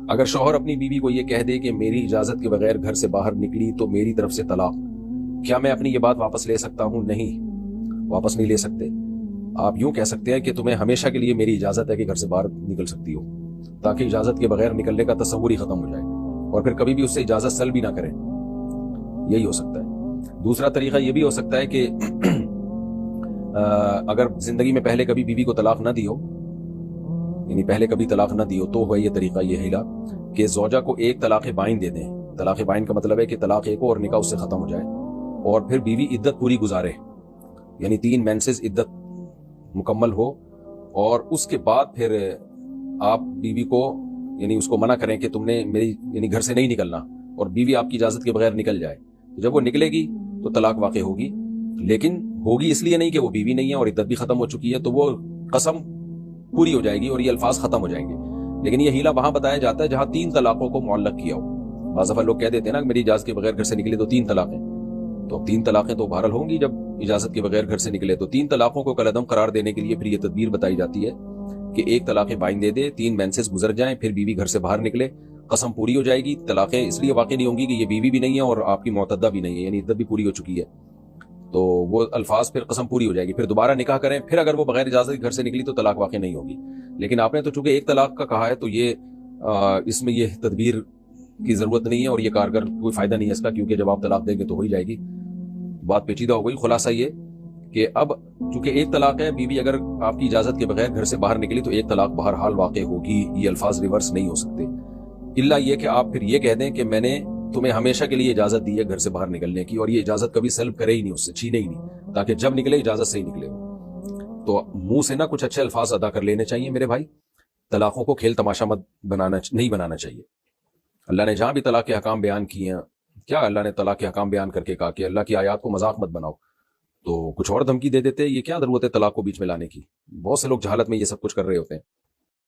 اگر شوہر اپنی بیوی کو یہ کہہ دے کہ میری اجازت کے بغیر گھر سے باہر نکلی تو میری طرف سے طلاق، کیا میں اپنی یہ بات واپس لے سکتا ہوں؟ نہیں، واپس نہیں لے سکتے۔ آپ یوں کہہ سکتے ہیں کہ تمہیں ہمیشہ کے لیے میری اجازت ہے کہ گھر سے باہر نکل سکتی ہو، تاکہ اجازت کے بغیر نکلنے کا تصور ہی ختم ہو جائے اور پھر کبھی بھی اس سے اجازت سلب بھی نہ کریں۔ یہی ہو سکتا ہے۔ دوسرا طریقہ یہ بھی ہو سکتا ہے کہ اگر زندگی میں پہلے کبھی بیوی کو طلاق نہ دی ہو، یعنی پہلے کبھی طلاق نہ دی ہو، تو وہ یہ طریقہ یہ ہیلا کہ زوجہ کو ایک طلاق بائن دے دیں۔ طلاق بائن کا مطلب ہے کہ طلاق ایک ہو اور نکاح اس سے ختم ہو جائے، اور پھر بیوی عدت پوری گزارے، یعنی 3 مینسز عدت مکمل ہو، اور اس کے بعد پھر آپ بیوی کو یعنی اس کو منع کریں کہ تم نے میری یعنی گھر سے نہیں نکلنا، اور بیوی آپ کی اجازت کے بغیر نکل جائے۔ جب وہ نکلے گی تو طلاق واقع ہوگی، لیکن ہوگی اس لیے نہیں کہ وہ بیوی نہیں ہے اور عدت بھی ختم ہو چکی ہے، تو وہ قسم پوری ہو جائے گی اور یہ الفاظ ختم ہو جائیں گے۔ لیکن یہ ہیلا وہاں بتایا جاتا ہے جہاں 3 طلاقوں کو معلق کیا ہو۔ بعض دفعہ لوگ کہہ دیتے ہیں نا میری اجازت کے بغیر گھر سے نکلے تو 3 طلاقیں، تو اب 3 طلاقیں تو بہرحال ہوں گی جب اجازت کے بغیر گھر سے نکلے، تو 3 طلاقوں کو کالعدم قرار دینے کے لیے پھر یہ تدبیر بتائی جاتی ہے کہ ایک طلاق بائن دے دے، 3 مینسز گزر جائیں، پھر بیوی گھر سے باہر نکلے، قسم پوری ہو جائے گی۔ طلاقیں اس لیے واقع نہیں ہوں گی کہ یہ بیوی بھی نہیں ہے اور آپ کی معتدہ بھی نہیں ہے، یعنی عدت بھی پوری ہو چکی ہے، تو وہ الفاظ پھر قسم پوری ہو جائے گی، پھر دوبارہ نکاح کریں، پھر اگر وہ بغیر اجازت گھر سے نکلی تو طلاق واقع نہیں ہوگی۔ لیکن آپ نے تو چونکہ ایک طلاق کا کہا ہے تو یہ اس میں یہ تدبیر کی ضرورت نہیں ہے اور یہ کارگر کوئی فائدہ نہیں ہے اس کا، کیونکہ جب آپ طلاق دیں گے تو ہو ہی جائے گی، بات پیچیدہ ہو گئی۔ خلاصہ یہ کہ اب چونکہ ایک طلاق ہے، بیوی اگر آپ کی اجازت کے بغیر گھر سے باہر نکلی تو ایک طلاق بہرحال واقع ہوگی، یہ الفاظ ریورس نہیں ہو سکتے، الا یہ کہ آپ پھر یہ کہہ دیں کہ میں نے تمہیں ہمیشہ کے لیے اجازت دی ہے گھر سے باہر نکلنے کی، اور یہ اجازت کبھی سلب کرے ہی نہیں، اس سے چھینے ہی نہیں، تاکہ جب نکلے اجازت سے ہی نکلے۔ تو منہ سے نہ کچھ اچھے الفاظ ادا کر لینے چاہیے میرے بھائی، طلاقوں کو کھیل تماشا نہیں بنانا چاہیے۔ اللہ نے جہاں بھی طلاق کے احکام بیان کیے ہیں، کیا اللہ نے طلاق کے احکام بیان کر کے کہا کہ اللہ کی آیات کو مذاق مت بناؤ، تو کچھ اور دھمکی دے دیتے، یہ کیا ضرورت ہے طلاق کو بیچ میں لانے کی؟ بہت سے لوگ جہالت میں یہ سب کچھ کر رہے ہوتے ہیں۔